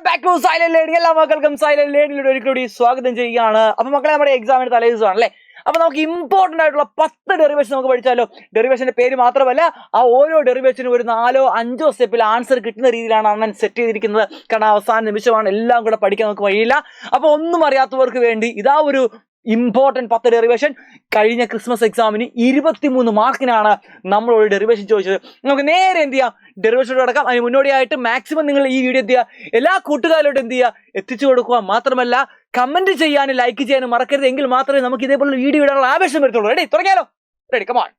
Back to silent learning. എല്ലാ മക്കൾക്കും silent ലേണിംഗിലൂടെ ഒരിക്കലൂടി സ്വാഗതം ചെയ്യുകയാണ്. അപ്പൊ മക്കളെ, നമ്മുടെ എക്സാമിന് തലേ ദിവസമാണ് അല്ലേ? അപ്പൊ നമുക്ക് ഇമ്പോർട്ടന്റ് ആയിട്ടുള്ള 10 ഡെറിവേഷൻ നമുക്ക് പഠിച്ചാലോ. ഡെറിവേഷന്റെ പേര് മാത്രമല്ല, ആ ഓരോ ഡെറിവേഷനും ഒരു 4-5 സ്റ്റെപ്പിൽ ആൻസർ കിട്ടുന്ന രീതിയിലാണ് അണ്ണൻ സെറ്റ് ചെയ്തിരിക്കുന്നത്. കാരണം അവസാന നിമിഷമാണ്, എല്ലാം കൂടെ പഠിക്കാൻ നമുക്ക് വഴിയില്ല. അപ്പൊ ഒന്നും അറിയാത്തവർക്ക് വേണ്ടി ഇതാ ഒരു ഇമ്പോർട്ടൻറ്റ് 10 ഡെറിവേഷൻ. കഴിഞ്ഞ ക്രിസ്മസ് എക്സാമിന് 23 മാർക്കിനാണ് നമ്മൾ ഒരു ഡെറിവേഷൻ ചോദിച്ചത്. നമുക്ക് നേരെ എന്ത് ചെയ്യാം, ഡെറിവേഷനോട് കിടക്കാം. അതിന് മുന്നോടിയായിട്ട് മാക്സിമം നിങ്ങൾ ഈ വീഡിയോ എന്ത് ചെയ്യുക, എല്ലാ കൂട്ടുകാരോട്ടും എന്ത് ചെയ്യുക, എത്തിച്ചു കൊടുക്കുക. മാത്രമല്ല കമന്റ് ചെയ്യാനും ലൈക്ക് ചെയ്യാനും മറക്കരുത്. എങ്കിൽ മാത്രമേ നമുക്ക് ഇതേപോലുള്ള വീഡിയോ ഇടാനുള്ള ആവേശം വരത്തുള്ളൂ. റെഡി, തുടങ്ങിയാലോ? Ready, come on.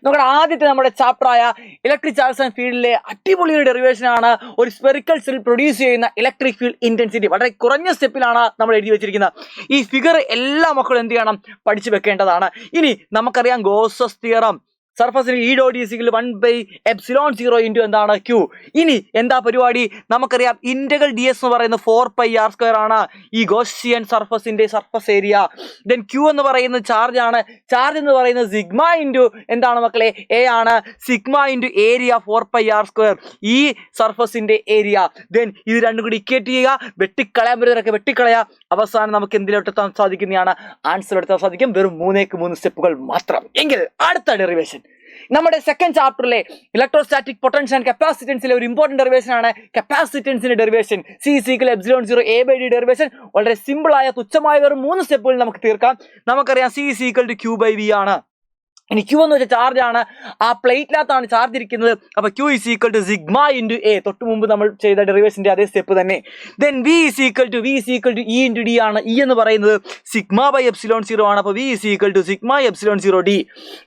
നമ്മുടെ ആദ്യത്തെ നമ്മുടെ ചാപ്റ്ററായ ഇലക്ട്രിക് ചാർജ് ആൻഡ് ഫീൽഡിലെ അടിപൊളി ഒരു ഡെറിവേഷൻ ആണ്. ഒരു സ്പെറിക്കൽ സെൽ പ്രൊഡ്യൂസ് ചെയ്യുന്ന ഇലക്ട്രിക് ഫീൽഡ് ഇന്റൻസിറ്റി വളരെ കുറഞ്ഞ സ്റ്റെപ്പിലാണ് നമ്മൾ എഴുതി വെച്ചിരിക്കുന്നത്. ഈ ഫിഗർ എല്ലാ മക്കളും എന്ത് ചെയ്യണം, പഠിച്ചു വെക്കേണ്ടതാണ്. ഇനി നമുക്കറിയാം ഗോസസ് തിയറം, സർഫസിന് E dot is equal 1/ε0 into എന്താണ്, ക്യൂ. ഇനി എന്താ പരിപാടി, നമുക്കറിയാം ഇന്റഗ്രൽ ഡി എസ് എന്ന് പറയുന്നത് 4πr² ആണ് ഈ ഗോസിയൻ സർഫസിന്റെ സർഫസ് ഏരിയ. ദെൻ ക്യൂ എന്ന് പറയുന്നത് ചാർജ് ആണ്. ചാർജ് എന്ന് പറയുന്നത് സിഗ്മ ഇൻറ്റു എന്താണ് മക്കളെ, എ ആണ്. സിഗ്മ ഇൻറ്റു ഏരിയ 4πr², ഈ സർഫസിന്റെ ഏരിയ. ദെൻ ഇത് രണ്ടും കൂടി ഇക്വേറ്റ് ചെയ്യുക, വെട്ടിക്കളയാൻ പറ്റുന്നവരൊക്കെ വെട്ടിക്കളയുക. അവസാനം നമുക്ക് എന്തിലെത്താൻ സാധിക്കുന്നതാണ്, ആൻസർ എടുത്താൻ സാധിക്കും. വെറും 3 സ്റ്റെപ്പുകൾ മാത്രം. എങ്കിൽ അടുത്ത ഡെറിവേഷൻ നമ്മുടെ സെക്കൻഡ് ചാപ്റ്ററിലെ ഇലക്ട്രോസ്റ്റാറ്റിക് പൊട്ടൻഷ്യൽ ആൻഡ് കപ്പാസിറ്റൻസിലെ ഒരു ഇമ്പോർട്ടന്റ് ഡെറിവേഷൻ ആണ് കപ്പാസിറ്റൻസിന്റെ ഡെറിവേഷൻ. C=ε0 A/d ഡെറിവേഷൻ വളരെ സിമ്പിൾ ആയ തുച്ഛമായ വെറും 3 സ്റ്റെപ്പുകളിൽ നമുക്ക് തീർക്കാം. നമുക്കറിയാം C=Q/V ആണ്. ഇനി ക്യൂ എന്ന് വെച്ചാൽ ചാർജ് ആണ്. ആ പ്ലേറ്റിനകത്താണ് ചാർജ് ഇരിക്കുന്നത്. അപ്പൊ Q =σ ഇൻറ്റു A, തൊട്ട് മുമ്പ് നമ്മൾ ചെയ്ത ഡെറിവേഷന്റെ അതേ സ്റ്റെപ്പ് തന്നെ. Then V E into D ആണ്. ഇ എന്ന് പറയുന്നത് σ/ε0 ആണ്. അപ്പൊ V σ/ε0D.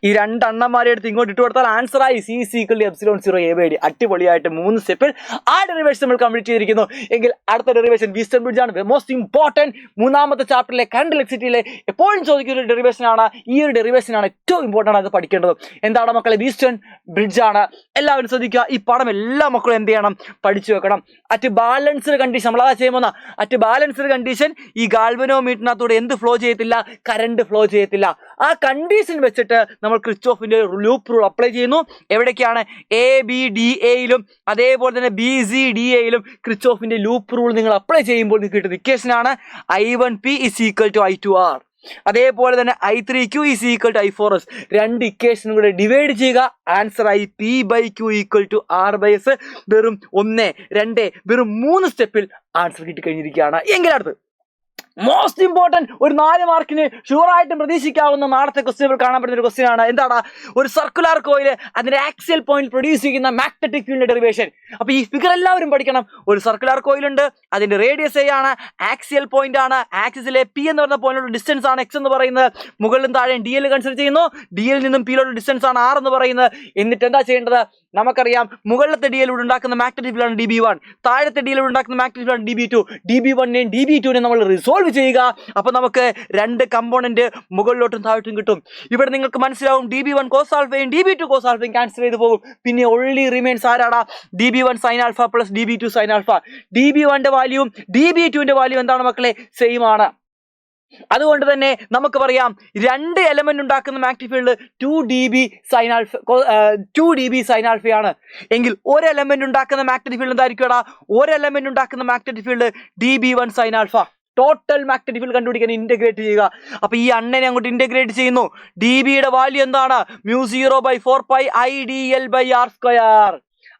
ഈ രണ്ടെണ്ണന്മാരെ എടുത്ത് ഇങ്ങോട്ട് ഇട്ട് കൊടുത്താൽ ആൻസർ ആയി C=ε0 A/d. അടിപൊളിയായിട്ട് 3 സ്റ്റെപ്പിൽ ആ ഡെറിവേഷൻ നമ്മൾ കംപ്ലീറ്റ് ചെയ്തിരിക്കുന്നു. എങ്കിൽ അടുത്ത ഡെറിവേഷൻ വീസ്റ്റൺ ബ്രിഡ്ജ് ആണ്. മോസ്റ്റ് ഇമ്പോർട്ടന്റ് മൂന്നാമത്തെ ചാപ്റ്ററിലെ കറന്റ് ഇലക്ട്രിസിറ്റിയിലെ എപ്പോഴും ചോദിക്കുന്ന ഒരു ഡെറിവേഷൻ ആണ്. ഈ ഒരു ഡെറിവേഷൻ ആണ് ഏറ്റവും ഇമ്പോർട്ടന്റ് അത് പഠിക്കേണ്ടത്. എന്താണ് മക്കളെ, വീസ്റ്റൺ ബ്രിഡ്ജ് ആണ്. എല്ലാവരും ശ്രദ്ധിക്കുക. ഈ പടം എല്ലാ മക്കളും എന്ത് ചെയ്യണം, പഠിച്ചു വെക്കണം. അറ്റ് ബാലൻസ്ഡ് കണ്ടീഷൻ, നമ്മളതാ ചെയ്യുമ്പോൾ അറ്റ് ബാലൻസ്ഡ് കണ്ടീഷൻ ഈ ഗാൽവനോമീറ്ററിനകത്തൂടെ എന്ത് ഫ്ലോ ചെയ്യത്തില്ല, കറണ്ട് ഫ്ലോ ചെയ്യത്തില്ല. ആ കണ്ടീഷൻ വെച്ചിട്ട് നമ്മൾ ക്രിസ്റ്റോഫിന്റെ ലൂപ്പ് റൂൾ അപ്ലൈ ചെയ്യുന്നു. എവിടേക്കാണ്, ABDAയിലും അതേപോലെ തന്നെ BCDAയിലും ക്രിസ്റ്റോഫിന്റെ ലൂപ്പ് റൂൾ നിങ്ങൾ അപ്ലൈ ചെയ്യുമ്പോൾ നിങ്ങൾക്ക് കിട്ടുന്ന ഇക്വേഷൻ ആണ് I1P = I2R. അതേപോലെ തന്നെ I3Q = I4S. രണ്ട് ഇക്വേഷനും കൂടെ ഡിവൈഡ് ചെയ്യുക. ആൻസർ ആയി P/Q = R/S. വെറും 1, 2, വെറും 3 സ്റ്റെപ്പിൽ ആൻസർ കിട്ടിക്കഴിഞ്ഞിരിക്കുകയാണ്. എങ്കിലടുത്ത് മോസ്റ്റ് ഇമ്പോർട്ടന്റ് ഒരു 4 മാർക്കിന് ഷുവറായിട്ടും പ്രതീക്ഷിക്കാവുന്ന നാളത്തെ ക്വസ്റ്റ്യനുകൾ കാണാൻ പറ്റുന്ന ഒരു ക്വസ്റ്റ്യൻ ആണ്. എന്താണ്, ഒരു സർക്കുലർ കോയിൽ അതിന്റെ ആക്സിയൽ പോയിന്റ് പ്രൊഡ്യൂസ് ചെയ്യുന്ന മാഗ്നറ്റിക് ഫീൽഡിന്റെ ഡെറിവേഷൻ. അപ്പൊ ഈ ഫിഗർ എല്ലാവരും പഠിക്കണം. ഒരു സർക്കുലർ കോയിൽ ഉണ്ട്, അതിന്റെ റേഡിയസ് A ആണ്, ആക്സിയൽ പോയിന്റ് ആണ്. ആക്സിസിലെ P എന്ന് പറയുന്ന പോയിന്റിലുള്ള ഡിസ്റ്റൻസ് ആണ് X എന്ന് പറയുന്നത്. മുകളിലും താഴെയും DL കൺസിഡർ ചെയ്യുന്നു. DL നിന്നും P യിലുള്ള ഡിസ്റ്റൻസ് ആണ് R എന്ന് പറയുന്നത്. എന്നിട്ട് എന്താ ചെയ്യേണ്ടത്, നമുക്കറിയാം മുകളിലത്തെ DL ഉണ്ടാക്കുന്ന മാഗ്നറ്റിക് ഫീൽഡ് ആണ് DB1, താഴത്തെ DL ഉണ്ടാക്കുന്ന മാഗ്നറ്റിക് ഫീൽഡ് ആണ് DB2. DB1നെയും DB2നെയും നമ്മൾ റിസോൾവ് ചെയ്യുക. അപ്പൊ നമുക്ക് 2 കമ്പോണന്റ് മുകളിലോട്ടും താഴോട്ടും കിട്ടും. ഇവിടെ നിങ്ങൾക്ക് മനസ്സിലാവും DB1 cos ആൽഫയും DB2 cos ആൽഫയും ക്യാൻസൽ ചെയ്ത് പോകും. പിന്നെ only remains ആരാടാ, DB1 sin alpha plus DB2 sin alpha. DB1ന്റെ വാല്യൂവും DB2ന്റെ വാല്യൂ എന്താണ് മക്കളെ, സെയിം ആണ്. അതുകൊണ്ട് തന്നെ നമുക്ക് പറയാം 2 എലമെന്റ് ഉണ്ടാക്കുന്ന magnetic field 2dB sin alpha ആണ്. എങ്കിൽ ഒരു എലമെന്റ് ഉണ്ടാക്കുന്ന മാഗ്നറ്റിക് ഫീൽഡ് എന്തായിരിക്കും, ഒരു എലമെന്റ് ഉണ്ടാക്കുന്ന magnetic field DB1 sin alpha. Total magnetic field കണ്ടുപിടിക്കാൻ ഇന്റഗ്രേറ്റ് ചെയ്യുക. അപ്പൊ ഈ അണ്ണനെ അങ്ങോട്ട് ഇന്റഗ്രേറ്റ് ചെയ്യുന്നു. DBയുടെ വാല്യൂ എന്താണ്, μ0/4πIdl/r².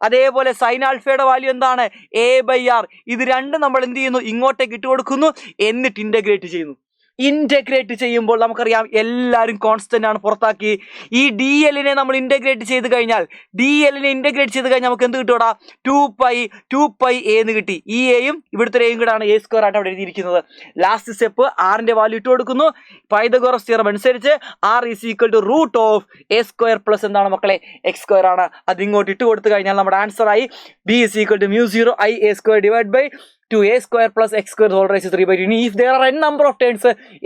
അതേപോലെ സൈൻ ആൽഫയുടെ വാല്യൂ എന്താണ്, A/r. ഇത് രണ്ടും നമ്മൾ എന്ത് ചെയ്യുന്നു, ഇങ്ങോട്ടേക്ക് ഇട്ട് കൊടുക്കുന്നു. എന്നിട്ട് ഇന്റഗ്രേറ്റ് ചെയ്യുന്നു. ഇന്റഗ്രേറ്റ് ചെയ്യുമ്പോൾ നമുക്കറിയാം എല്ലാവരും കോൺസ്റ്റന്റ് ആണ് പുറത്താക്കി. ഈ DLനെ നമ്മൾ ഇന്റഗ്രേറ്റ് ചെയ്ത് കഴിഞ്ഞാൽ നമുക്ക് എന്ത് കിട്ടും, 2π എന്ന് കിട്ടി. ഈ എയും ഇവിടുത്തെ എയും കൂടെ ആണ് A² ആയിട്ട് അവിടെ എഴുതിയിരിക്കുന്നത്. ലാസ്റ്റ് സ്റ്റെപ്പ് R-ന്റെ വാല്യൂ ഇട്ട് കൊടുക്കുന്നു. പൈതഗോറസ് തിയറം അനുസരിച്ച് R √A² പ്ലസ് എന്താണ് മക്കളെ, X² ആണ്. അത് ഇങ്ങോട്ട് ഇട്ട് കൊടുത്തു കഴിഞ്ഞാൽ നമ്മുടെ ആൻസർ ആയി B μ0IA² /2A² plus X² whole raised to 3/2. ഇനി if there are n number of terms,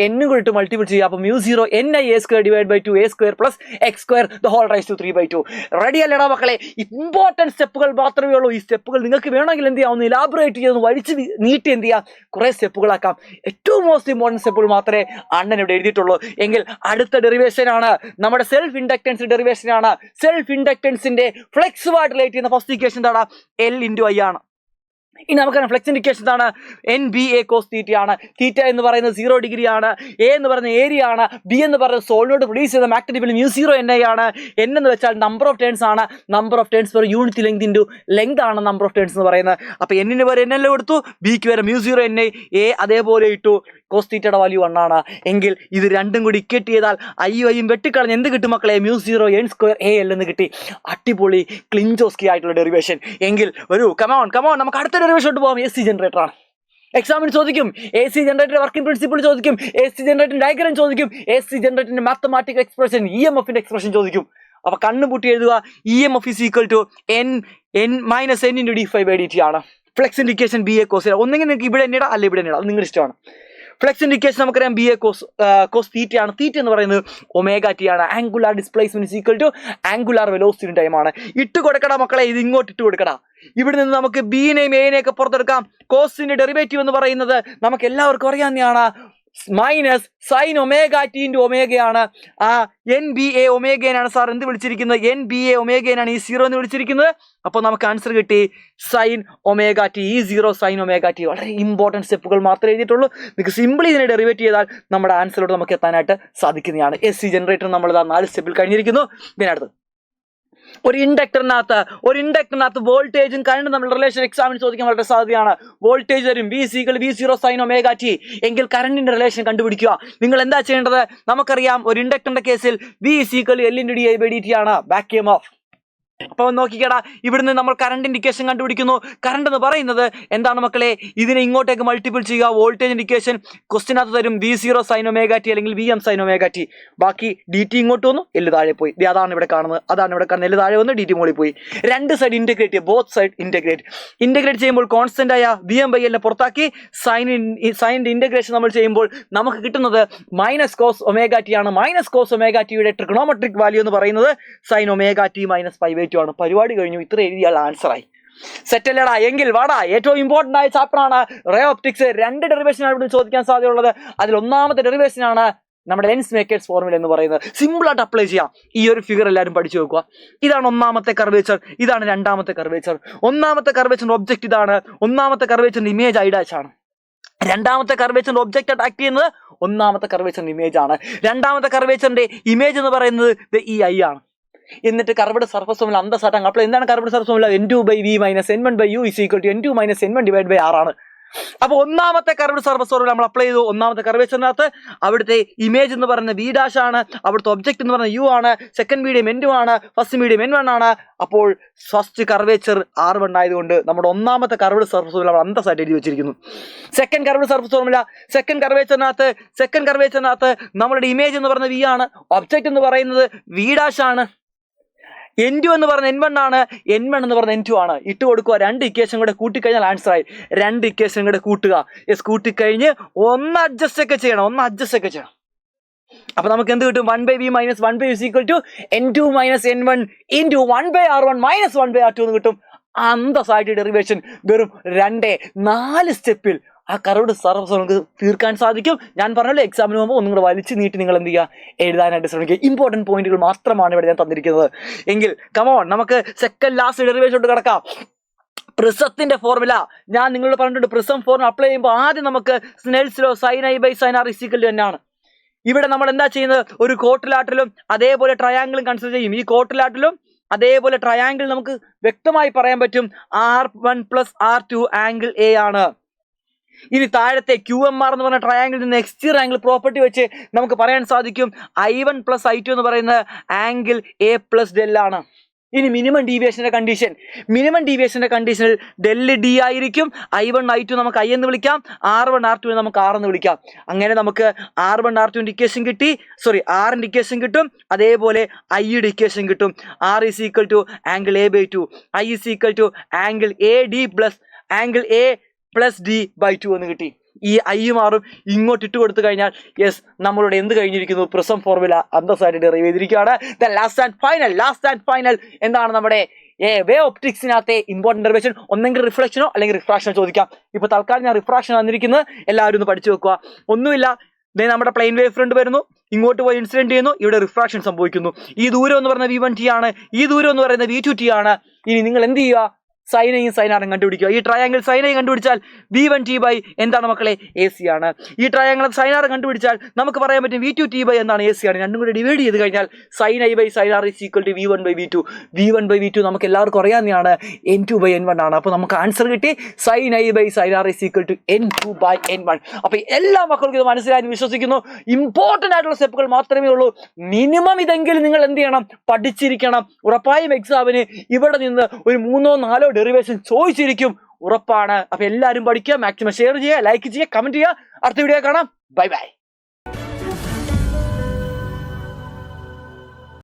n കൂടി ഇട്ട് മൾട്ടിപ്പിൾ ചെയ്യുക. അപ്പോൾ μ0 NIA² /2A² plus X² the whole raised to 3/2. Ready അല്ലേടാ മക്കളെ? ഇമ്പോർട്ടൻറ്റ് സ്റ്റെപ്പുകൾ മാത്രമേ ഉള്ളൂ. ഈ സ്റ്റെപ്പുകൾ നിങ്ങൾക്ക് വേണമെങ്കിൽ എന്ത് ചെയ്യാം, ഒന്ന് ഇലാബറേറ്റ് ചെയ്ത് വലിച്ച് നീട്ടി എന്ത് ചെയ്യാം, കുറേ സ്റ്റെപ്പുകളാക്കാം. ഏറ്റവും മോസ്റ്റ് ഇമ്പോർട്ടൻറ്റ് സ്റ്റെപ്പുകൾ മാത്രമേ അണ്ണൻ ഇവിടെ എഴുതിയിട്ടുള്ളൂ. എങ്കിൽ അടുത്ത ഡെറിവേഷൻ ആണ് നമ്മുടെ സെൽഫ് ഇൻഡക്റ്റൻസ് ഡെറിവേഷൻ ആണ്. സെൽഫ് ഇൻഡക്റ്റൻസിന്റെ ഫ്ലെക്സുമായിട്ട് റിലേറ്റ് ചെയ്യുന്ന ഫസ്റ്റ് ഇക്വേഷൻ എന്താണ്, L × I ആണ്. ഇനി നമുക്കറിയാം ഫ്ലെക്സ് ഇൻഡിക്കേഷൻ ആണ് NBA cos θ ആണ്. തീറ്റ എന്ന് പറയുന്നത് 0 ഡിഗ്രി ആണ്. A എന്ന് പറയുന്നത് ഏരിയ ആണ്. B എന്ന് പറയുന്നത് സോളിനോട് പ്രൊഡ്യൂസ് ചെയ്ത മാഗ്നറ്റിക് ഫീൽഡ് μ0 ആണ്. N എന്ന് വെച്ചാൽ നമ്പർ ഓഫ് ടേൺസ് ആണ്. Number of turns per unit length into length ആണ് നമ്പർ ഓഫ് ടേൺസ് എന്ന് പറയുന്നത്. അപ്പോൾ N വരെ NL കൊടുത്തു, Bക്ക് വരെ μ0 NA, A അതേപോലെ ഇട്ടു. cos θയുടെ വാല്യൂ 1 ആണ് എങ്കിൽ ഇത് രണ്ടും കൂടി ഇക്വേറ്റ് ചെയ്താൽ ഐയും വെട്ടിക്കളഞ്ഞ് എന്ത് കിട്ടും മക്കളെ? μ0 n² AL എന്ന് കിട്ടി. അടിപൊളി ക്ലിഞ്ചോസ്കി ആയിട്ടുള്ള ഡെറിവേഷൻ. എങ്കിൽ ഒരു കമോൺ നമുക്ക് അടുത്ത ഡെറിവേഷനോട്ട് പോകാം. AC ജനറേറ്റർ ആണ്. എക്സാമിന് ചോദിക്കും AC ജനറേറ്ററിന്റെ വർക്കിംഗ് പ്രിൻസിപ്പിൾ ചോദിക്കും, AC ജനറേറ്ററിന്റെ ഡയഗ്രം ചോദിക്കും, AC ജനറേറ്ററിന്റെ മാത്തമാറ്റിക്കൽ എക്സ്പ്രഷൻ EMFന്റെ എക്സ്പ്രഷൻ ചോദിക്കും. അപ്പൊ കണ്ണുപൂട്ടി എഴുതുക. EMF is equal to n minus n into d∅dt ആണ്. ഫ്ലെക്സ് ഇൻഡിക്കേഷൻ BA cos ഒന്നെങ്കിൽ നിങ്ങൾക്ക് ഇവിടെ തന്നെ ഇടാം, അല്ല ഇവിടെ തന്നെ ഇടാം, അത് നിങ്ങളുടെ ഇഷ്ടമാണ്. ഫ്ലെക്സ് ഇൻഡിക്കേഷൻ നമുക്കറിയാം BA cos θ ആണ്. θ എന്ന് പറയുന്നത് ω t ആണ്. Angular displacement is equal to angular velocity time ആണ്. ഇട്ട് കൊടുക്കടാ മക്കളെ, ഇത് ഇങ്ങോട്ട് ഇട്ട് കൊടുക്കടാ. ഇവിടെ നിന്ന് നമുക്ക് ബിനെയും എനെയും ഒക്കെ പുറത്തെടുക്കാം. കോസിന്റെ ഡെറിവേറ്റീവ് എന്ന് പറയുന്നത് നമുക്ക് എല്ലാവർക്കും അറിയാവുന്നതാണ്. മൈനസ് സൈൻ ω t ഇൻറ്റു ഒമേഗയാണ്. ആ NBA ഒമേഗേനാണ് സാർ എന്ത് വിളിച്ചിരിക്കുന്നത്? NBA ഒമേഗേനാണ് ഈ 0 എന്ന് വിളിച്ചിരിക്കുന്നത്. അപ്പോൾ നമുക്ക് ആൻസർ കിട്ടി സൈൻ ω t. ഈ 0 സൈൻ ω t. വളരെ ഇമ്പോർട്ടൻറ്റ് സ്റ്റെപ്പുകൾ മാത്രമേ എഴുതിയിട്ടുള്ളൂ. നിങ്ങൾക്ക് സിമ്പിളി ഇതിനെ ഡെറിവേറ്റ് ചെയ്താൽ നമ്മുടെ ആൻസറിലോട്ട് നമുക്ക് എത്താനായിട്ട് സാധിക്കുന്നതാണ്. AC ജനറേറ്റർ നമ്മൾ 4 സ്റ്റെപ്പിൽ കഴിഞ്ഞിരിക്കുന്നു. ഇതിനടുത്ത് ഒരു ഇൻഡക്ടറിനകത്ത് വോൾട്ടേജും കറണ്ടും തമ്മിലുള്ള റിലേഷൻ എക്സാമിന് ചോദിക്കാൻ വളരെ സാധ്യതയാണ്. വോൾട്ടേജ് വരും V0 സൈൻ ω t എങ്കിൽ കറണ്ടിന്റെ റിലേഷൻ കണ്ടുപിടിക്കുക. നിങ്ങൾ എന്താ ചെയ്യേണ്ടത്? നമുക്കറിയാം ഒരു ഇൻഡക്ടറിന്റെ കേസിൽ V L × d∅ ആണ് ബാക്ക് EMF. അപ്പോൾ നോക്കിക്കേടാ, ഇവിടുന്ന് നമ്മൾ കറണ്ട് ഇൻഡിക്കേഷൻ കണ്ടുപിടിക്കുന്നു. കറണ്ട് എന്ന് പറയുന്നത് എന്താണ് മക്കളെ? ഇതിനെ ഇങ്ങോട്ടേക്ക് മൾട്ടിപ്പിൾ ചെയ്യുക. വോൾട്ടേജ് ഇൻഡിക്കേഷൻ ക്വസ്റ്റിനകത്ത് തരും V0 സൈൻ ω t അല്ലെങ്കിൽ VM സൈൻ ω t. ബാക്കി DT ഇങ്ങോട്ട് വന്നു, L താഴെ പോയി. അതാണ് ഇവിടെ കാണുന്നത്. L താഴെ വന്നു, DT മുകളിൽ പോയി. രണ്ട് സൈഡ് ഇൻറ്റഗ്രേറ്റ് ചെയ്യുക. ബോത്ത് സൈഡ് ഇൻറ്റഗ്രേറ്റ് ചെയ്യുമ്പോൾ കോൺസ്റ്റന്റ് ആയ VM/L പുറത്താക്കി സൈനിന്റെ ഇൻറ്റഗ്രേഷൻ നമ്മൾ ചെയ്യുമ്പോൾ നമുക്ക് കിട്ടുന്നത് മൈനസ് കോസ് ω t ആണ്. മൈനസ് കോസ് ω tയുടെ ട്രിഗണോമെട്രിക് വാല്യൂ എന്ന് പറയുന്നത് സൈൻ ω t മൈനസ് π/2 ആണ്. പരിപാടി കഴിഞ്ഞു. ഇത്ര എഴുതിയാൽ ആൻസറായി. സെറ്റല്ലടാ. എങ്കിൽ വാടാ, ഏറ്റവും ഇമ്പോർട്ടന്റ് ആയ ചാപ്റ്റർ ആണ് റേ ഓപ്റ്റിക്സ്. 2 ഡെറിവേഷനാണ് ഇവിടെ ചോദിക്കാൻ സാധ്യതയുള്ളത്. അതിൽ ഒന്നാമത്തെ ഡെറിവേഷൻ ആണ് നമ്മുടെ ലെൻസ് മേക്കേഴ്സ് ഫോർമുല എന്ന് പറയുന്നത്. സിമ്പിൾ ആയിട്ട് അപ്ലൈ ചെയ്യാം. ഈ ഒരു ഫിഗർ എല്ലാവരും പഠിച്ചു വെക്കുക. ഇതാണ് ഒന്നാമത്തെ കർവേച്ചർ, ഇതാണ് രണ്ടാമത്തെ കർവേച്ചർ. ഒന്നാമത്തെ കർവേച്ചറിന്റെ ഒബ്ജക്റ്റ് ഇതാണ്. ഒന്നാമത്തെ കർവേച്ചറിന്റെ ഇമേജ് I' ആണ്. രണ്ടാമത്തെ കർവേച്ചറിന്റെ ഒബ്ജക്റ്റ് ആക്ട് ചെയ്യുന്നത് ഒന്നാമത്തെ കർവേച്ചറിന്റെ ഇമേജ് ആണ്. രണ്ടാമത്തെ കർവേച്ചറിന്റെ ഇമേജ് എന്ന് പറയുന്നത് ഈ I ആണ്. എന്നിട്ട് കർവ്ഡ് സർഫസ് ഫോർമുല അന്തസ്സായിട്ട് അപ്പോൾ എന്താണ് curved surface formula? N2/V - N1/U = N2 - N1 / R ആണ്. അപ്പോൾ ഒന്നാമത്തെ കർവ്ഡ് സർഫസ് ഫോർമുല നമ്മൾ അപ്ലൈ ചെയ്തു. ഒന്നാമത്തെ കർവേച്ചറിനകത്ത് അവിടുത്തെ ഇമേജ് എന്ന് പറയുന്നത് V' ആണ്. അവിടുത്തെ ഒബ്ജക്റ്റ് എന്ന് പറയുന്നത് U ആണ്. സെക്കൻഡ് മീഡിയം N2 ആണ്. ഫസ്റ്റ് മീഡിയം N1 ആണ്. അപ്പോൾ ഫസ്റ്റ് കർവേച്ചർ R1 ആയതുകൊണ്ട് നമ്മുടെ ഒന്നാമത്തെ കർവ്ഡ് സർഫസ് ഫോർമുല നമ്മൾ അന്തസ്സായിട്ട് എഴുതി വെച്ചിരിക്കുന്നു. Second curved surface formula second കർവേച്ചറിനകത്ത് നമ്മളുടെ ഇമേജ് എന്ന് പറയുന്നത് V ആണ്. ഒബ്ജക്റ്റ് എന്ന് പറയുന്നത് V' ആണ്. N2 എന്ന് പറഞ്ഞ N1 ആണ്. N1 എന്ന് പറഞ്ഞ N2 ആണ്. ഇട്ട് കൊടുക്കുക. 2 ഇക്വേഷൻ കൂടെ കൂട്ടിക്കഴിഞ്ഞാൽ ആൻസർ ആയി. 2 ഇക്വേഷൻ കൂടെ കൂട്ടുക. കൂട്ടിക്കഴിഞ്ഞ് ഒന്ന് അഡ്ജസ്റ്റ് ഒക്കെ ചെയ്യണം. അപ്പൊ നമുക്ക് എന്ത് കിട്ടും? 1/V - 1/U = N2 - N1 × 1/R1 - 1/R2 എന്ന് കിട്ടും. അന്തസ്സായിട്ട് ഡെറിവേഷൻ വെറും 4 സ്റ്റെപ്പിൽ ആ കർവ്ഡ് സർഫസ് നമുക്ക് തീർക്കാൻ സാധിക്കും. ഞാൻ പറഞ്ഞല്ലോ, എക്സാമിന് പോകുമ്പോൾ ഒന്നും കൂടെ വലിച്ചു നീട്ടി നിങ്ങൾ എന്ത് ചെയ്യുക? എഴുതാനായിട്ട് ശ്രമിക്കുക. ഇമ്പോർട്ടൻറ്റ് പോയിന്റുകൾ മാത്രമാണ് ഇവിടെ ഞാൻ തന്നിരിക്കുന്നത്. എങ്കിൽ കമോൺ, നമുക്ക് സെക്കൻഡ് ലാസ്റ്റ് ഡെറിവേഷനോട്ട് കിടക്കാം. പ്രിസത്തിന്റെ ഫോർമുല ഞാൻ നിങ്ങളോട് പറഞ്ഞിട്ടുണ്ട്. പ്രിസം ഫോർമുല അപ്ലൈ ചെയ്യുമ്പോൾ ആദ്യം നമുക്ക് Snell's law sin I/sin R = N ആണ്. ഇവിടെ നമ്മൾ എന്താ ചെയ്യുന്നത്? ഒരു കോട്ടിലാട്ടിലും അതേപോലെ ട്രയാങ്കിളും കൺസിഡർ ചെയ്യും. ഈ കോട്ടിലാട്ടിലും അതേപോലെ ട്രയാങ്കിൾ നമുക്ക് വ്യക്തമായി പറയാൻ പറ്റും R1 + R2 ആംഗിൾ A ആണ്. ഇനി താഴത്തെ QMR എന്ന് പറഞ്ഞ ട്രയാങ്കിളിൽ നിന്ന് എക്സ്റ്റീരിയർ ആംഗിൾ പ്രോപ്പർട്ടി വെച്ച് നമുക്ക് പറയാൻ സാധിക്കും I1 + I2 എന്ന് പറയുന്നത് ആംഗിൾ A + ഡെൽ ആണ്. ഇനി മിനിമം ഡീവിയേഷന്റെ കണ്ടീഷനിൽ ഡെൽ D ആയിരിക്കും. I1 I2 നമുക്ക് I എന്ന് വിളിക്കാം. R1 R2 നമുക്ക് R എന്ന് വിളിക്കാം. അങ്ങനെ നമുക്ക് R1 R2 ഇക്വേഷൻ കിട്ടി. Rന്റെ ഇക്വേഷൻ കിട്ടും. അതേപോലെ Iയുടെ ഇക്വേഷൻ കിട്ടും. R = angle A/2. I = angle AD + angle A + D/2 എന്ന് കിട്ടി. ഈ I മാറും. ഇങ്ങോട്ട് ഇട്ട് കൊടുത്തു കഴിഞ്ഞാൽ നമ്മളുടെ എന്ത് കഴിഞ്ഞിരിക്കുന്നു? പ്രിസം ഫോർമുല അന്തസ്സായിട്ട് ഡെറൈവ് ചെയ്തിരിക്കുകയാണ്. ലാസ്റ്റ് ആൻഡ് ഫൈനൽ എന്താണ്? നമ്മുടെ വേ ഒപ്റ്റിക്സിനകത്തെ ഇമ്പോർട്ടൻറ്റ് ഡെറിവേഷൻ. ഒന്നെങ്കിൽ റിഫ്ലക്ഷനോ അല്ലെങ്കിൽ റിഫ്രാക്ഷനോ ചോദിക്കാം. ഇപ്പോൾ തൽക്കാലം ഞാൻ റിഫ്രാക്ഷൻ വന്നിരിക്കുന്നത്. എല്ലാവരും ഒന്ന് പഠിച്ചു വെക്കുക. ഒന്നുമില്ല, നമ്മുടെ പ്ലെയിൻ വേവ് ഫ്രണ്ട് വരുന്നു, ഇങ്ങോട്ട് പോയി ഇൻസിഡന്റ് ചെയ്യുന്നു, ഇവിടെ റിഫ്രാക്ഷൻ സംഭവിക്കുന്നു. ഈ ദൂരം എന്ന് പറയുന്നത് V1t ആണ്. ഈ ദൂരം എന്ന് പറയുന്നത് V2t ആണ്. ഇനി നിങ്ങൾ എന്ത് ചെയ്യുക? സൈനയും സൈനാറും കണ്ടുപിടിക്കുക. ഈ ട്രയാങ്കിൾ സൈനയും കണ്ടുപിടിച്ചാൽ V1T എന്താണ് മക്കളെ? AC ആണ്. ഈ ട്രയാങ്കിൾ സൈനാർ കണ്ടുപിടിച്ചാൽ നമുക്ക് പറയാൻ പറ്റും V2T എന്താണ്? AC ആണ്. രണ്ടും കൂടി ഡിവൈഡ് ചെയ്ത് കഴിഞ്ഞാൽ sin I sin R is equal to V1/V2. V1/V2 നമുക്ക് എല്ലാവർക്കും അറിയാവുന്നതാണ്, N2/N1 ആണ്. അപ്പോൾ നമുക്ക് ആൻസർ കിട്ടി, sin I sin R is equal to N2/N1. അപ്പോൾ എല്ലാ മക്കൾക്കും ഇത് മനസ്സിലായി വിശ്വസിക്കുന്നു. ഇമ്പോർട്ടൻ്റ് ആയിട്ടുള്ള സ്റ്റെപ്പുകൾ മാത്രമേ ഉള്ളൂ. മിനിമം ഇതെങ്കിലും നിങ്ങൾ എന്ത് ചെയ്യണം? പഠിച്ചിരിക്കണം. ഉറപ്പായും എക്സാമിന് ഇവിടെ നിന്ന് ഒരു 3-4 ഡെറിവേഷൻ ചോദിച്ചിരിക്കും, ഉറപ്പാണ്. അപ്പൊ എല്ലാവരും പഠിക്കുക, മാക്സിമം ഷെയർ ചെയ്യുക, ലൈക്ക് ചെയ്യുക, കമന്റ് ചെയ്യുക. അടുത്ത വീഡിയോ കാണാം. Bye bye.